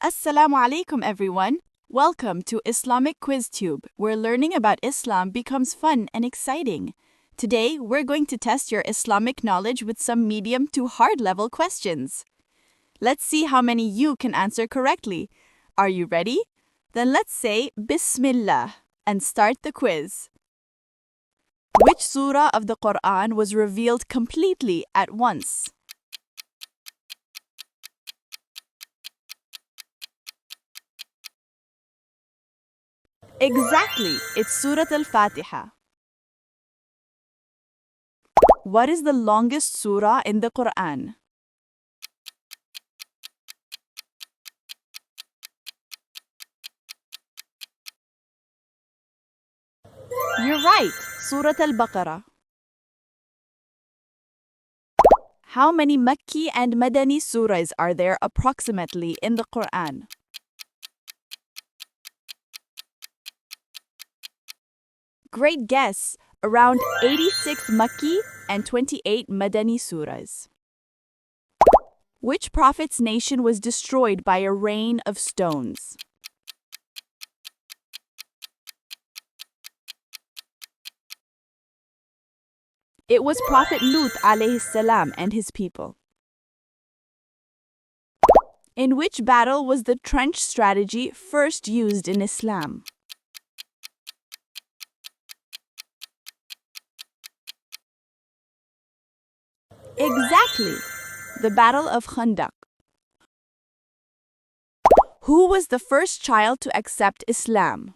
Assalamu Alaikum, everyone. Welcome to Islamic Quiz Tube, where learning about Islam becomes fun and exciting. Today, we're going to test your Islamic knowledge with some medium to hard level questions. Let's see how many you can answer correctly. Are you ready? Then let's say Bismillah and start the quiz. Which surah of the Qur'an was revealed completely at once? Exactly, it's Surah Al-Fatiha. What is the longest surah in the Qur'an? You're right, Surah Al-Baqarah. How many Makki and Madani Surahs are there approximately in the Qur'an? Great guess! Around 86 Makki and 28 Madani Surahs. Which prophet's nation was destroyed by a rain of stones? It was Prophet Lut alayhi salam and his people. In which battle was the trench strategy first used in Islam? Exactly, the Battle of Khandaq. Who was the first child to accept Islam?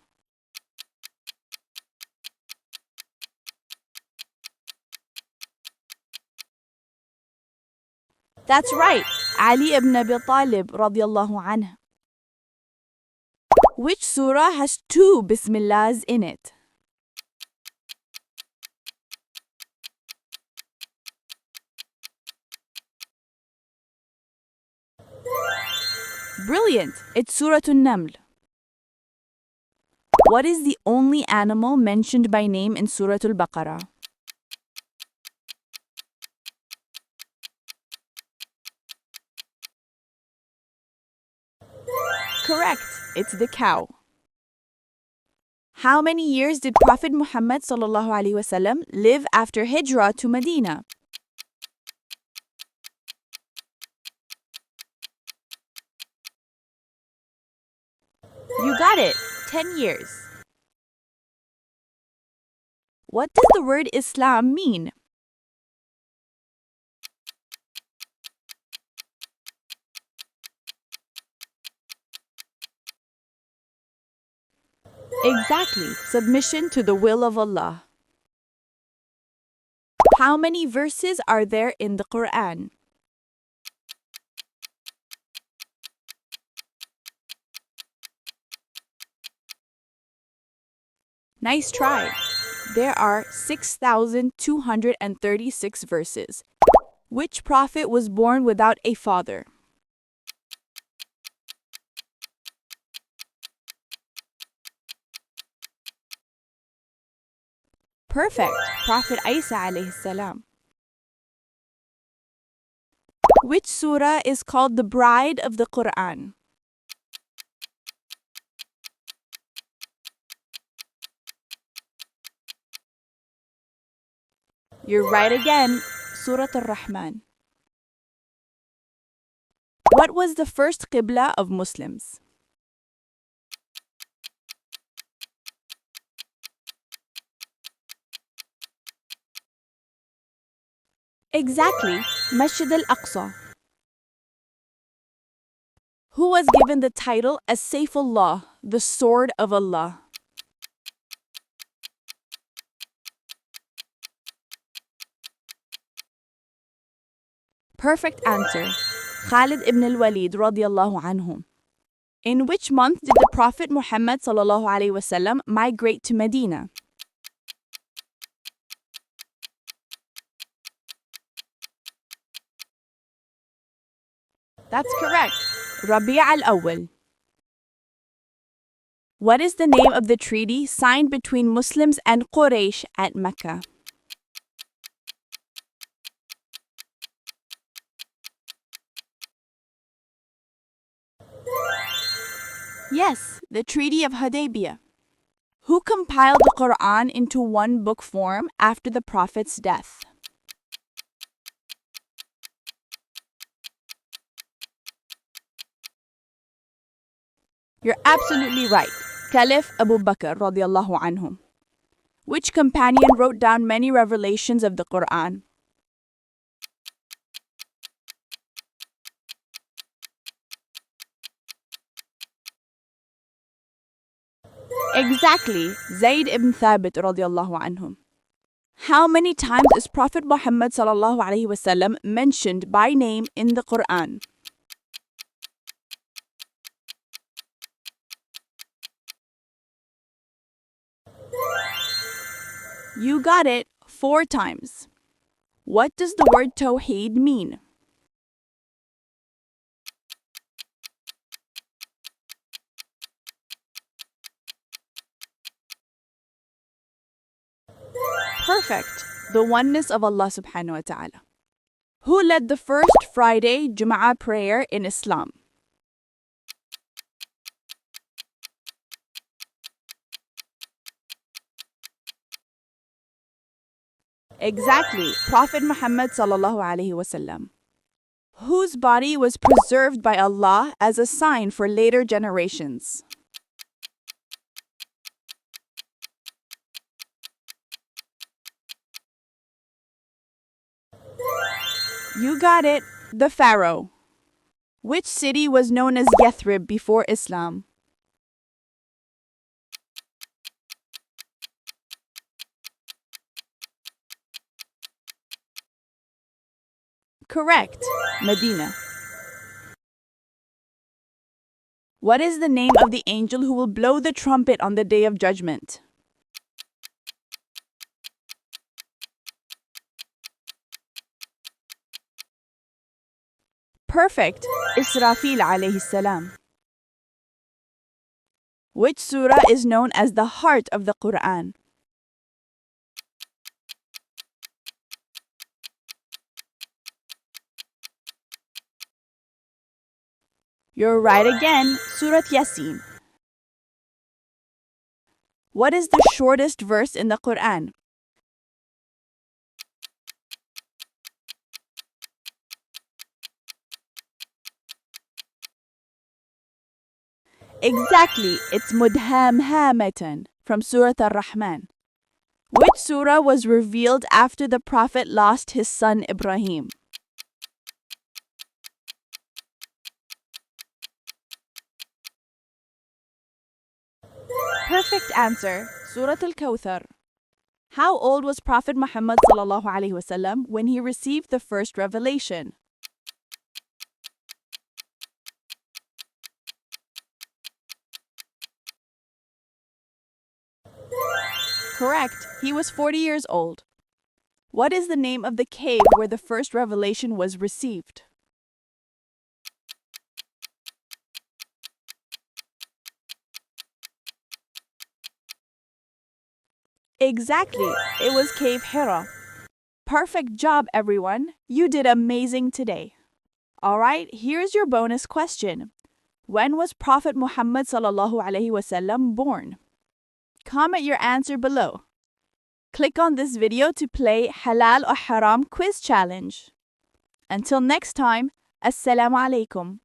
That's right, Ali ibn Abi Talib radiyallahu anhu. Which surah has two Bismillahs in it? Brilliant! It's Surah An-Naml. What is the only animal mentioned by name in Surah Al-Baqarah? Correct, it's the cow. How many years did Prophet Muhammad ﷺ live after Hijrah to Medina? You got it, 10 years. What does the word Islam mean? Exactly, submission to the will of Allah. How many verses are there in the Qur'an? Nice try. There are 6,236 verses. Which prophet was born without a father? Perfect, Prophet Isa alayhi salam. Which surah is called the bride of the Qur'an? You're right again, Surah Ar-Rahman. What was the first Qibla of Muslims? Exactly, Masjid al-Aqsa. Who was given the title as Sayfullah, the sword of Allah? Perfect answer, Khalid ibn al-Walid radiyallahu anhum. In which month did the Prophet Muhammad sallallahu alaihi wasallam migrate to Medina? That's correct, Rabi' al-Awwal. What is the name of the treaty signed between Muslims and Quraysh at Makkah? Yes, the Treaty of Hudaybiyah. Who compiled the Qur'an into one book form after the Prophet's death? You're absolutely right. Caliph Abu Bakr radiallahu anhu. Which companion wrote down many revelations of the Qur'an? Exactly, Zayd ibn Thabit radiallahu anhu. How many times is Prophet Muhammad sallallahu alaihi wasallam mentioned by name in the Qur'an? You got it, 4 times. What does the word Tawheed mean? Perfect, the oneness of Allah subhanahu wa ta'ala. Who led the first Friday Jum'ah prayer in Islam? Exactly, Prophet Muhammad sallallahu alaihi wasallam. Whose body was preserved by Allah as a sign for later generations? You got it, the Pharaoh. Which city was known as Yathrib before Islam? Correct, Medina. What is the name of the angel who will blow the trumpet on the Day of Judgment? Perfect, Israfil alayhi salam. Which surah is known as the heart of the Qur'an? You're right again, Surah Yasin. What is the shortest verse in the Qur'an? Exactly, it's Mudhamhamatan from Surah Ar-Rahman. Which surah was revealed after the Prophet lost his son Ibrahim? Perfect answer, Surah Al-Kawthar. How old was Prophet Muhammad sallallahu alaihi wasallam when he received the first revelation? Correct, he was 40 years old. What is the name of the cave where the first revelation was received? Exactly, it was Cave Hira. Perfect job, everyone. You did amazing today. Alright, here's your bonus question. When was Prophet Muhammad sallallahu alaihi wasallam born? Comment your answer below. Click on this video to play Halal or Haram quiz challenge. Until next time, Assalamu Alaikum.